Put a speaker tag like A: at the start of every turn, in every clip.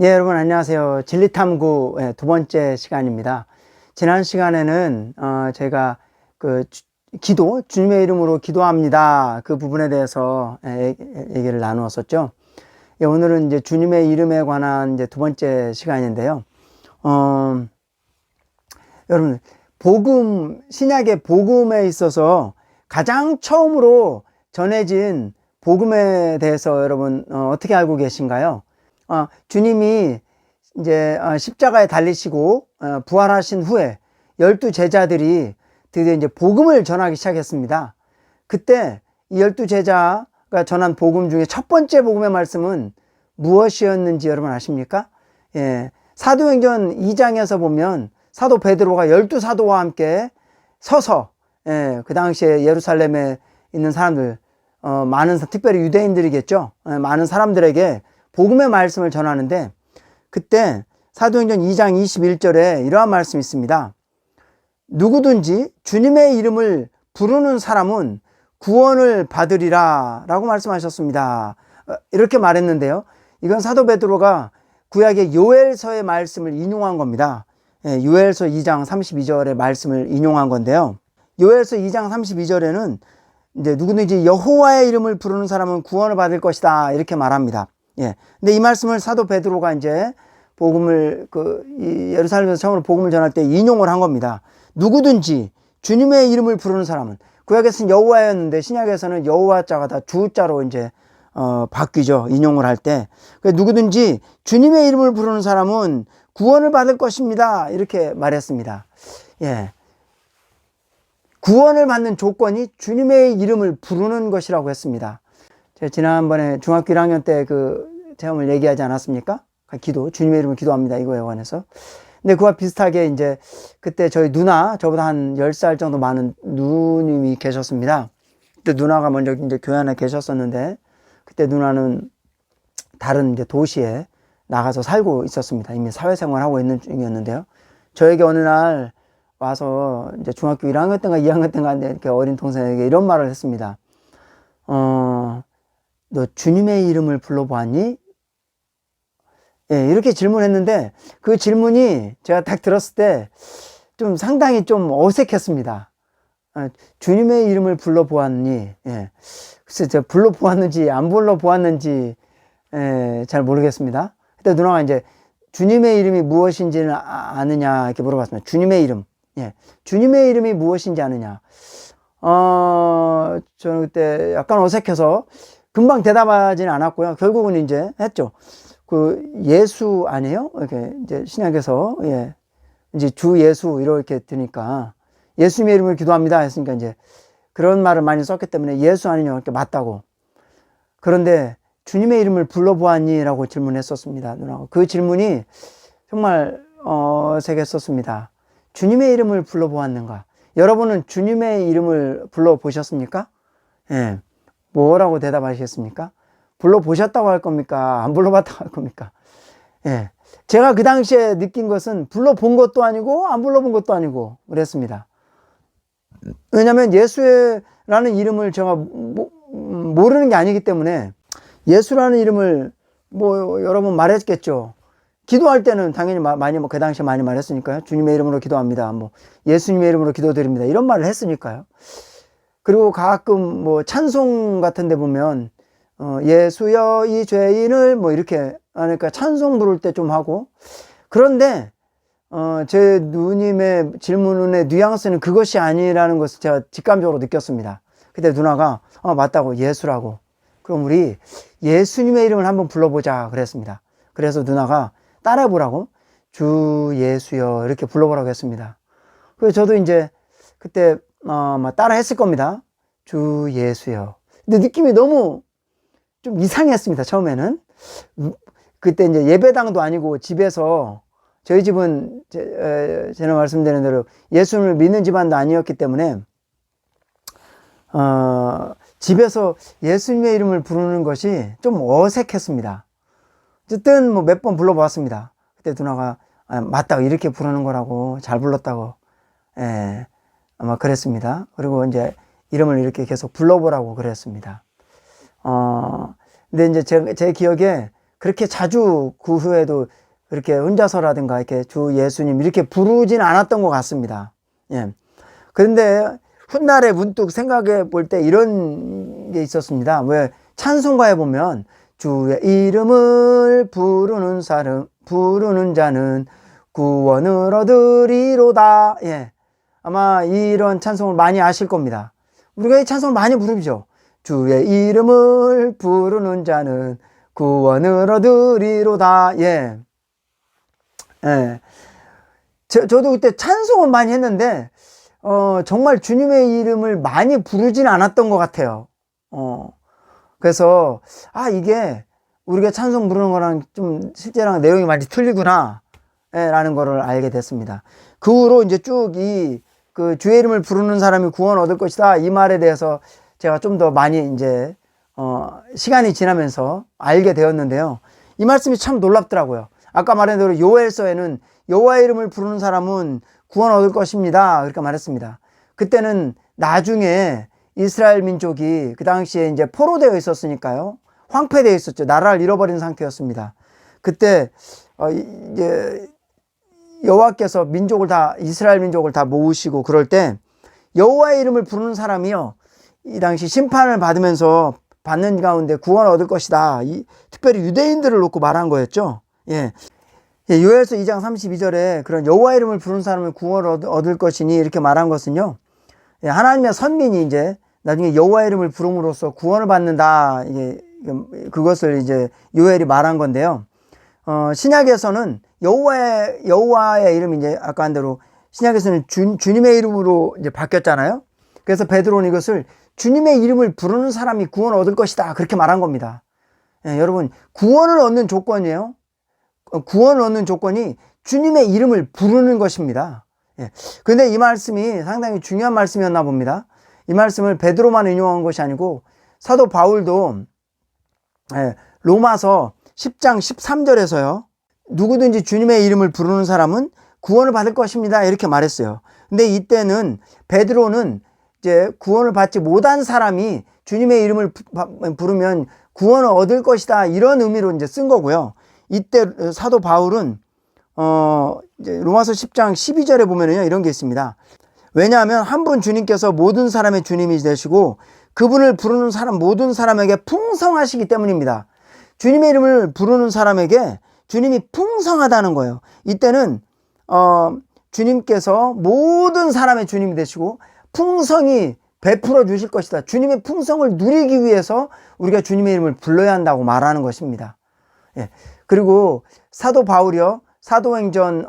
A: 예, 여러분 안녕하세요. 진리탐구 두 번째 시간입니다. 지난 시간에는 제가 기도, 주님의 이름으로 기도합니다. 그 부분에 대해서 얘기를 나누었었죠. 예, 오늘은 이제 주님의 이름에 관한 이제 두 번째 시간인데요. 여러분, 신약의 복음에 있어서 가장 처음으로 전해진 복음에 대해서 여러분 어떻게 알고 계신가요? 주님이 이제 십자가에 달리시고 부활하신 후에 12 제자들이 드디어 이제 복음을 전하기 시작했습니다. 그때 이 12 제자가 전한 복음 중에 첫 번째 복음의 말씀은 무엇이었는지 여러분 아십니까? 예, 사도행전 2장에서 보면 사도 베드로가 12 사도와 함께 서서 그 당시에 예루살렘에 있는 사람들, 특별히 유대인들이겠죠. 많은 사람들에게 복음의 말씀을 전하는데, 그때 사도행전 2장 21절에 이러한 말씀이 있습니다. 누구든지 주님의 이름을 부르는 사람은 구원을 받으리라 라고 말씀하셨습니다. 이렇게 말했는데요, 이건 사도 베드로가 구약의 요엘서의 말씀을 인용한 겁니다. 요엘서 2장 32절의 말씀을 인용한 건데요, 요엘서 2장 32절에는 이제 누구든지 여호와의 이름을 부르는 사람은 구원을 받을 것이다 이렇게 말합니다. 예. 근데 이 말씀을 사도 베드로가 이제 예루살렘에서 처음으로 복음을 전할 때 인용을 한 겁니다. 누구든지 주님의 이름을 부르는 사람은, 구약에서는 여호와였는데 신약에서는 여호와자가 다 주자로 이제 바뀌죠. 인용을 할 때. 누구든지 주님의 이름을 부르는 사람은 구원을 받을 것입니다. 이렇게 말했습니다. 예. 구원을 받는 조건이 주님의 이름을 부르는 것이라고 했습니다. 제가 지난번에 중학교 1학년 때 그 체험을 얘기하지 않았습니까? 주님의 이름으로 기도합니다. 이거에 관해서. 근데 그와 비슷하게 이제 그때 저희 누나, 저보다 한 10살 정도 많은 누님이 계셨습니다. 그때 누나가 먼저 이제 교회 안에 계셨었는데, 그때 누나는 다른 이제 도시에 나가서 살고 있었습니다. 이미 사회생활 하고 있는 중이었는데요. 저에게 어느 날 와서 이제 중학교 1학년 때인가 2학년 때인가 이렇게 어린 동생에게 이런 말을 했습니다. 너 주님의 이름을 불러보았니? 예, 이렇게 질문했는데, 그 질문이 제가 딱 들었을 때 좀 상당히 좀 어색했습니다. 주님의 이름을 불러보았니? 예. 글쎄, 제가 불러보았는지 안 불러보았는지 잘 모르겠습니다. 그때 누나가 이제 주님의 이름이 무엇인지는 아느냐 이렇게 물어봤습니다. 주님의 이름. 예. 주님의 이름이 무엇인지 아느냐. 저는 그때 약간 어색해서 금방 대답하지는 않았고요. 결국은 이제 했죠. 예수 아니에요? 이렇게 이제 신약에서, 예. 이제 주 예수 이렇게 드니까 예수님의 이름을 기도합니다 했으니까 이제 그런 말을 많이 썼기 때문에 예수 아니냐 이렇게 맞다고. 그런데 주님의 이름을 불러보았니? 라고 질문했었습니다. 누나가. 그 질문이 정말 어색했었습니다. 주님의 이름을 불러보았는가? 여러분은 주님의 이름을 불러보셨습니까? 예. 뭐라고 대답하시겠습니까? 불러보셨다고 할 겁니까? 안 불러봤다고 할 겁니까? 예. 제가 그 당시에 느낀 것은 불러본 것도 아니고 안 불러본 것도 아니고 그랬습니다. 왜냐하면 예수라는 이름을 제가 모르는 게 아니기 때문에, 예수라는 이름을 여러 번 말했겠죠. 기도할 때는 당연히 그 당시에 많이 말했으니까요. 주님의 이름으로 기도합니다. 예수님의 이름으로 기도드립니다. 이런 말을 했으니까요. 그리고 가끔 찬송 같은 데 보면 예수여 이 죄인을 이렇게 하니까 찬송 부를 때 좀 하고. 그런데 제 누님의 질문의 뉘앙스는 그것이 아니라는 것을 제가 직감적으로 느꼈습니다. 그때 누나가 맞다고, 예수라고. 그럼 우리 예수님의 이름을 한번 불러보자 그랬습니다. 그래서 누나가 따라해보라고, 주 예수여 이렇게 불러보라고 했습니다. 그래서 저도 이제 그때 따라 했을 겁니다. 주 예수여. 근데 느낌이 너무 좀 이상했습니다. 처음에는. 그때 이제 예배당도 아니고 집에서, 저희 집은 제가 말씀드린 대로 예수님을 믿는 집안도 아니었기 때문에 집에서 예수님의 이름을 부르는 것이 좀 어색했습니다. 어쨌든 몇 번 불러보았습니다. 그때 누나가 맞다고, 이렇게 부르는 거라고, 잘 불렀다고, 예, 아마 그랬습니다. 그리고 이제 이름을 이렇게 계속 불러보라고 그랬습니다. 근데 이제 제 기억에 그렇게 자주 그 후에도 그렇게 혼자서라든가 이렇게 주 예수님 이렇게 부르진 않았던 것 같습니다. 예. 그런데 훗날에 문득 생각해 볼 때 이런 게 있었습니다. 왜 찬송가에 보면 주의 이름을 부르는 자는 구원을 얻으리로다. 예. 아마 이런 찬송을 많이 아실 겁니다. 우리가 이 찬송을 많이 부르죠. 주의 이름을 부르는 자는 구원을 얻으리로다. 예. 예. 저도 그때 찬송을 많이 했는데, 정말 주님의 이름을 많이 부르진 않았던 것 같아요. 그래서, 이게 우리가 찬송 부르는 거랑 좀 실제랑 내용이 많이 틀리구나, 라는 거를 알게 됐습니다. 그 후로 이제 쭉 그 주의 이름을 부르는 사람이 구원 얻을 것이다. 이 말에 대해서 제가 좀 더 많이 이제, 시간이 지나면서 알게 되었는데요. 이 말씀이 참 놀랍더라고요. 아까 말한 대로 요엘서에는 여호와의 이름을 부르는 사람은 구원 얻을 것입니다. 그렇게 말했습니다. 그때는 나중에 이스라엘 민족이 그 당시에 이제 포로되어 있었으니까요. 황폐되어 있었죠. 나라를 잃어버린 상태였습니다. 그때 이제 여호와께서 이스라엘 민족을 다 모으시고 그럴 때 여호와의 이름을 부르는 사람이요. 이 당시 심판을 받는 가운데 구원 얻을 것이다. 특별히 유대인들을 놓고 말한 거였죠. 예. 요엘서 2장 32절에 그런 여호와 이름을 부르는 사람은 구원을 얻을 것이니 이렇게 말한 것은요. 하나님의 선민이 이제 나중에 여호와 이름을 부름으로써 구원을 받는다. 그것을 이제 요엘이 말한 건데요. 신약에서는 여호와의 이름이 이제 아까 한 대로 신약에서는 주님의 이름으로 이제 바뀌었잖아요. 그래서 베드로는 이것을 주님의 이름을 부르는 사람이 구원을 얻을 것이다. 그렇게 말한 겁니다. 여러분, 구원을 얻는 조건이에요. 구원을 얻는 조건이 주님의 이름을 부르는 것입니다. 그런데 이 말씀이 상당히 중요한 말씀이었나 봅니다. 이 말씀을 베드로만 인용한 것이 아니고 사도 바울도 로마서 10장 13절에서요. 누구든지 주님의 이름을 부르는 사람은 구원을 받을 것입니다. 이렇게 말했어요. 근데 이때는 베드로는 이제 구원을 받지 못한 사람이 주님의 이름을 부르면 구원을 얻을 것이다. 이런 의미로 이제 쓴 거고요. 이때 사도 바울은 이제 로마서 10장 12절에 보면은요, 이런 게 있습니다. 왜냐하면 한 분 주님께서 모든 사람의 주님이 되시고 그분을 부르는 사람 모든 사람에게 풍성하시기 때문입니다. 주님의 이름을 부르는 사람에게 주님이 풍성하다는 거예요. 이때는 주님께서 모든 사람의 주님이 되시고 풍성히 베풀어 주실 것이다. 주님의 풍성을 누리기 위해서 우리가 주님의 이름을 불러야 한다고 말하는 것입니다. 예. 그리고 사도 바울이요. 사도행전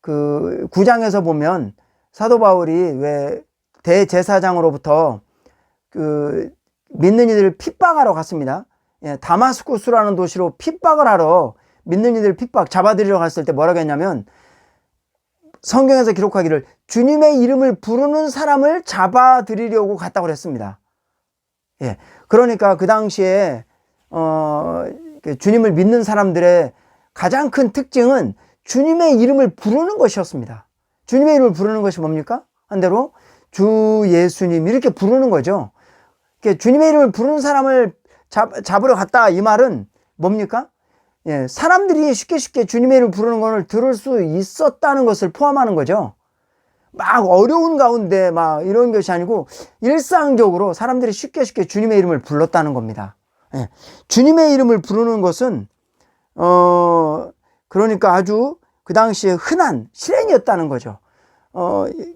A: 그 9장에서 보면 사도 바울이 왜 대제사장으로부터 그 믿는 이들을 핍박하러 갔습니다. 예, 다마스쿠스라는 도시로 핍박을 하러 믿는 이들 핍박 잡아들이러 갔을 때 뭐라고 했냐면 성경에서 기록하기를 주님의 이름을 부르는 사람을 잡아들이려고 갔다고 그랬습니다. 예, 그러니까 그 당시에 주님을 믿는 사람들의 가장 큰 특징은 주님의 이름을 부르는 것이었습니다. 주님의 이름을 부르는 것이 뭡니까? 한대로 주 예수님 이렇게 부르는 거죠. 주님의 이름을 부르는 사람을 잡으러 갔다 이 말은 뭡니까? 예, 사람들이 쉽게 주님의 이름을 부르는 것을 들을 수 있었다는 것을 포함하는 거죠. 막 어려운 가운데 막 이런 것이 아니고 일상적으로 사람들이 쉽게 주님의 이름을 불렀다는 겁니다. 예, 주님의 이름을 부르는 것은 그러니까 아주 그 당시에 흔한 실행이었다는 거죠.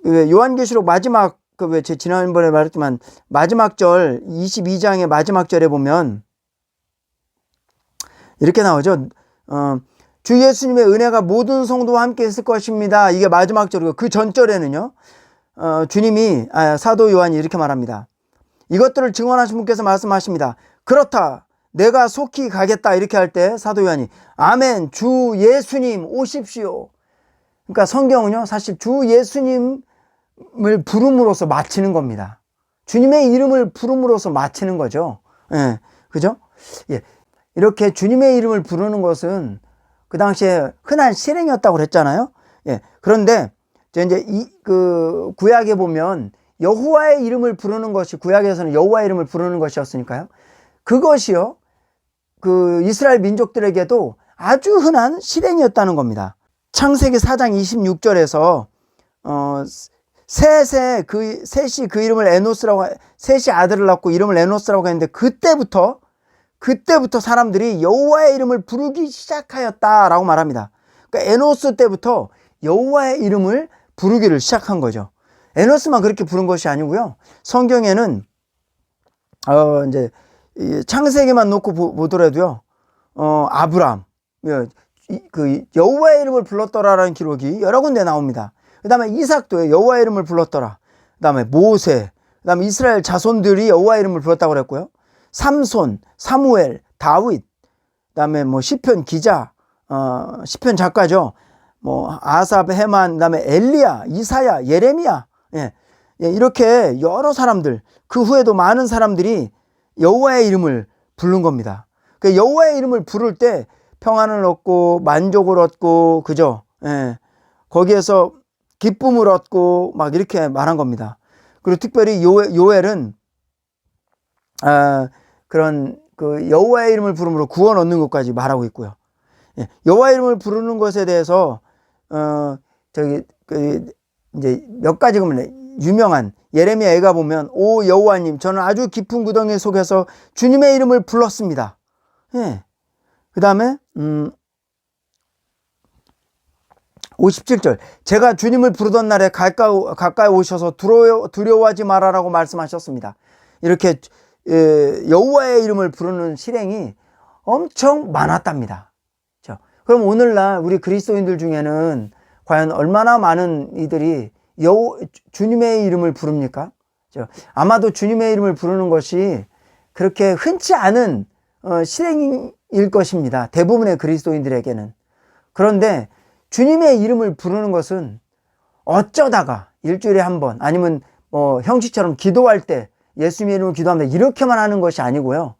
A: 요한계시록 마지막 제 지난번에 말했지만 마지막 절 22장의 마지막 절에 보면 이렇게 나오죠. 주 예수님의 은혜가 모든 성도와 함께 있을 것입니다. 이게 마지막 절이고 그 전절에는요. 주님이 사도 요한이 이렇게 말합니다. 이것들을 증언하신 분께서 말씀하십니다. 그렇다. 내가 속히 가겠다. 이렇게 할 때 사도 요한이 아멘. 주 예수님 오십시오. 그러니까 성경은요. 사실 주 예수님을 부름으로써 마치는 겁니다. 주님의 이름을 부름으로써 마치는 거죠. 예. 그죠? 예. 이렇게 주님의 이름을 부르는 것은 그 당시에 흔한 실행이었다고 그랬잖아요. 예. 그런데 이제 그 구약에 보면 여호와의 이름을 부르는 것이 구약에서는 여호와의 이름을 부르는 것이었으니까요. 그것이요. 그 이스라엘 민족들에게도 아주 흔한 실행이었다는 겁니다. 창세기 4장 26절에서 셋이 그 이름을 에노스라고, 셋이 아들을 낳고 이름을 에노스라고 했는데 그때부터 사람들이 여호와의 이름을 부르기 시작하였다라고 말합니다. 그러니까 에노스 때부터 여호와의 이름을 부르기를 시작한 거죠. 에노스만 그렇게 부른 것이 아니고요. 성경에는 이제 창세기만 놓고 보더라도요. 아브람, 그 여호와의 이름을 불렀더라라는 기록이 여러 군데 나옵니다. 그 다음에 이삭도 여호와의 이름을 불렀더라. 그 다음에 모세, 그 다음에 이스라엘 자손들이 여호와의 이름을 불렀다고 그랬고요. 삼손, 사무엘, 다윗, 그 다음에 뭐 시편 기자, 시편 작가죠. 뭐 아삽, 헤만, 그 다음에 엘리야, 이사야, 예레미야, 이렇게 여러 사람들, 그 후에도 많은 사람들이 여호와의 이름을 부른 겁니다. 그 여호와의 이름을 부를 때 평안을 얻고 만족을 얻고, 그죠? 거기에서 기쁨을 얻고 막 이렇게 말한 겁니다. 그리고 특별히 요엘은 그런 그 여호와의 이름을 부름으로 구원 얻는 것까지 말하고 있고요. 여호와의 이름을 부르는 것에 대해서 이제 몇 가지 그러면 유명한 예레미야 애가 보면, 오 여호와님, 저는 아주 깊은 구덩이 속에서 주님의 이름을 불렀습니다. 그 다음에 57절, 제가 주님을 부르던 날에 가까이 오셔서 두려워하지 말아라고 말씀하셨습니다. 이렇게 여호와의 이름을 부르는 실행이 엄청 많았답니다. 그럼 오늘날 우리 그리스도인들 중에는 과연 얼마나 많은 이들이 주님의 이름을 부릅니까? 아마도 주님의 이름을 부르는 것이 그렇게 흔치 않은 실행일 것입니다. 대부분의 그리스도인들에게는. 그런데 주님의 이름을 부르는 것은 어쩌다가 일주일에 한 번, 아니면 뭐 형식처럼 기도할 때 예수님의 이름으로 기도합니다, 이렇게만 하는 것이 아니고요.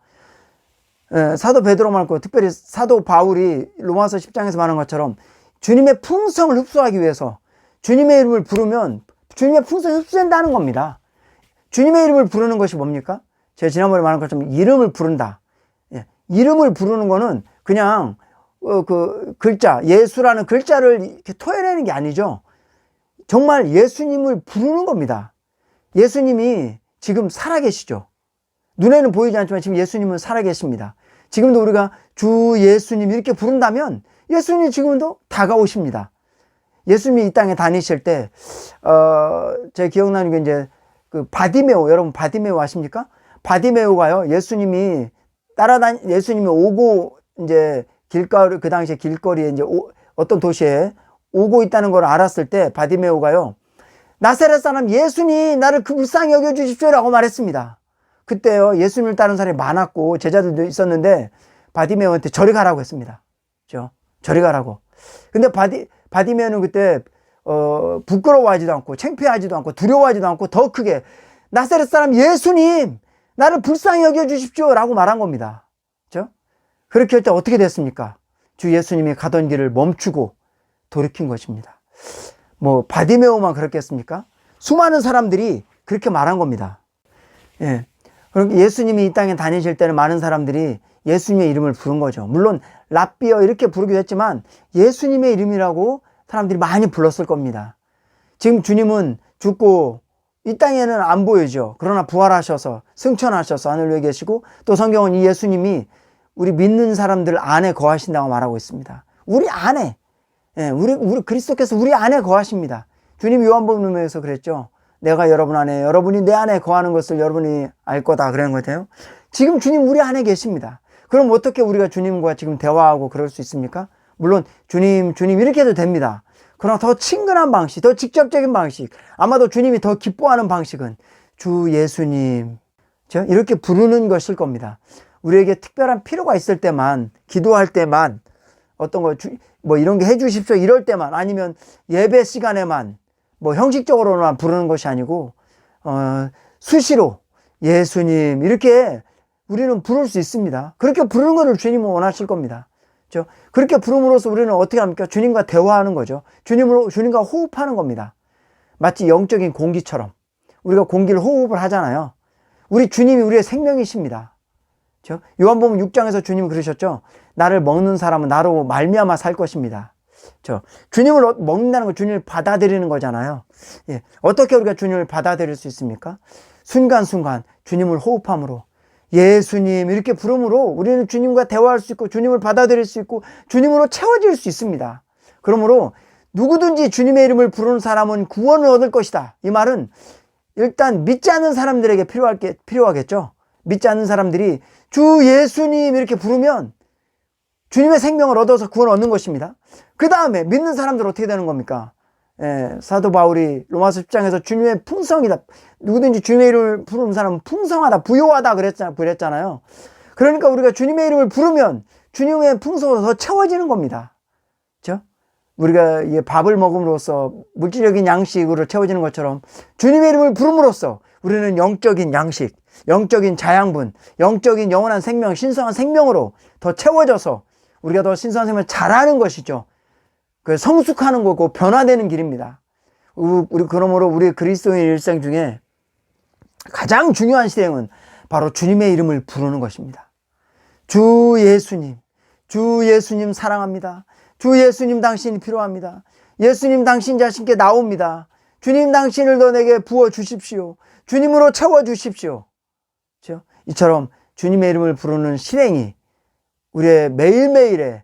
A: 사도 베드로 말고 특별히 사도 바울이 로마서 10장에서 말한 것처럼 주님의 풍성을 흡수하기 위해서 주님의 이름을 부르면 주님의 풍성이 흡수된다는 겁니다. 주님의 이름을 부르는 것이 뭡니까? 제가 지난번에 말한 것처럼 이름을 부른다. 이름을 부르는 거는 그냥 그 글자, 예수라는 글자를 이렇게 토해내는 게 아니죠. 정말 예수님을 부르는 겁니다. 예수님이 지금 살아계시죠. 눈에는 보이지 않지만 지금 예수님은 살아계십니다. 지금도 우리가 주 예수님 이렇게 부른다면 예수님이 지금도 다가오십니다. 예수님이 이 땅에 다니실 때, 제 기억나는 게 이제 그 바디메오, 여러분 바디메오 아십니까? 바디메오가요, 예수님이 오고 이제 길거리, 그 당시에 길거리에 이제 어떤 도시에 오고 있다는 걸 알았을 때 바디메오가요, 나사렛 사람 예수님, 나를 그 불쌍히 여겨주십시오라고 말했습니다. 그때요, 예수님을 따르는 사람이 많았고 제자들도 있었는데 바디메오한테 저리 가라고 했습니다. 그죠? 저리 가라고. 근데 바디메오는 그때 부끄러워하지도 않고 창피하지도 않고 두려워하지도 않고 더 크게 나사렛 사람 예수님, 나를 불쌍히 여겨주십시오 라고 말한 겁니다. 그죠? 그렇게 할 때 어떻게 됐습니까? 주 예수님이 가던 길을 멈추고 돌이킨 것입니다. 뭐 바디메오만 그렇겠습니까? 수많은 사람들이 그렇게 말한 겁니다. 그러니까 예수님이 이 땅에 다니실 때는 많은 사람들이 예수님의 이름을 부른 거죠. 물론 랍비어 이렇게 부르기도 했지만 예수님의 이름이라고 사람들이 많이 불렀을 겁니다. 지금 주님은 죽고 이 땅에는 안 보이죠. 그러나 부활하셔서 승천하셔서 하늘 위에 계시고, 또 성경은 이 예수님이 우리 믿는 사람들 안에 거하신다고 말하고 있습니다. 우리 안에, 우리 그리스도께서 우리 안에 거하십니다. 주님이 요한복음에서 그랬죠. 내가 여러분 안에, 여러분이 내 안에 거하는 것을 여러분이 알 거다, 그러는 거예요. 지금 주님 우리 안에 계십니다. 그럼 어떻게 우리가 주님과 지금 대화하고 그럴 수 있습니까? 물론 주님 이렇게 해도 됩니다. 그러나 더 친근한 방식, 더 직접적인 방식, 아마도 주님이 더 기뻐하는 방식은 주 예수님, 이렇게 부르는 것일 겁니다. 우리에게 특별한 필요가 있을 때만, 기도할 때만, 어떤 거 뭐 이런 게 해주십시오 이럴 때만, 아니면 예배 시간에만 뭐 형식적으로만 부르는 것이 아니고 수시로 예수님 이렇게 우리는 부를 수 있습니다. 그렇게 부르는 것을 주님은 원하실 겁니다. 그렇죠? 그렇게 부름으로써 우리는 어떻게 합니까? 주님과 대화하는 거죠. 주님과 호흡하는 겁니다. 마치 영적인 공기처럼 우리가 공기를 호흡을 하잖아요. 우리 주님이 우리의 생명이십니다. 그렇죠? 요한복음 6장에서 주님이 그러셨죠. 나를 먹는 사람은 나로 말미암아 살 것입니다. 그렇죠? 주님을 먹는다는 건 주님을 받아들이는 거잖아요. 예. 어떻게 우리가 주님을 받아들일 수 있습니까? 순간순간 주님을 호흡함으로, 예수님 이렇게 부름으로 우리는 주님과 대화할 수 있고 주님을 받아들일 수 있고 주님으로 채워질 수 있습니다. 그러므로 누구든지 주님의 이름을 부르는 사람은 구원을 얻을 것이다. 이 말은 일단 믿지 않는 사람들에게 필요하겠죠. 믿지 않는 사람들이 주 예수님 이렇게 부르면 주님의 생명을 얻어서 구원을 얻는 것입니다. 그 다음에 믿는 사람들 어떻게 되는 겁니까? 사도 바울이 로마서 10장에서 주님의 풍성이다. 누구든지 주님의 이름을 부르는 사람은 풍성하다, 부요하다 그랬잖아요. 그러니까 우리가 주님의 이름을 부르면 주님의 풍성으로 더 채워지는 겁니다. 그렇죠? 우리가 밥을 먹음으로써 물질적인 양식으로 채워지는 것처럼 주님의 이름을 부름으로써 우리는 영적인 양식, 영적인 자양분, 영적인 영원한 생명, 신성한 생명으로 더 채워져서 우리가 더 신성한 생명을 잘하는 것이죠. 그 성숙하는 거고 변화되는 길입니다. 그러므로 우리 그리스도인 일생 중에 가장 중요한 시행은 바로 주님의 이름을 부르는 것입니다. 주 예수님 사랑합니다. 주 예수님 당신이 필요합니다. 예수님 당신 자신께 나옵니다. 주님 당신을 더 내게 부어 주십시오. 주님으로 채워 주십시오. 그렇죠? 이처럼 주님의 이름을 부르는 실행이 우리의 매일매일에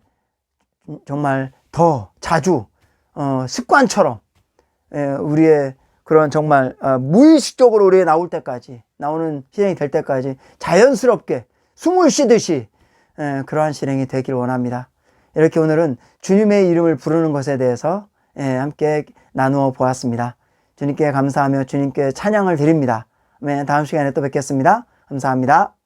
A: 정말 더 자주 습관처럼 우리의 그런 정말 무의식적으로 우리에 나오는 실행이 될 때까지 자연스럽게 숨을 쉬듯이 그러한 실행이 되길 원합니다. 이렇게 오늘은 주님의 이름을 부르는 것에 대해서 함께 나누어 보았습니다. 주님께 감사하며 주님께 찬양을 드립니다. 다음 시간에 또 뵙겠습니다. 감사합니다.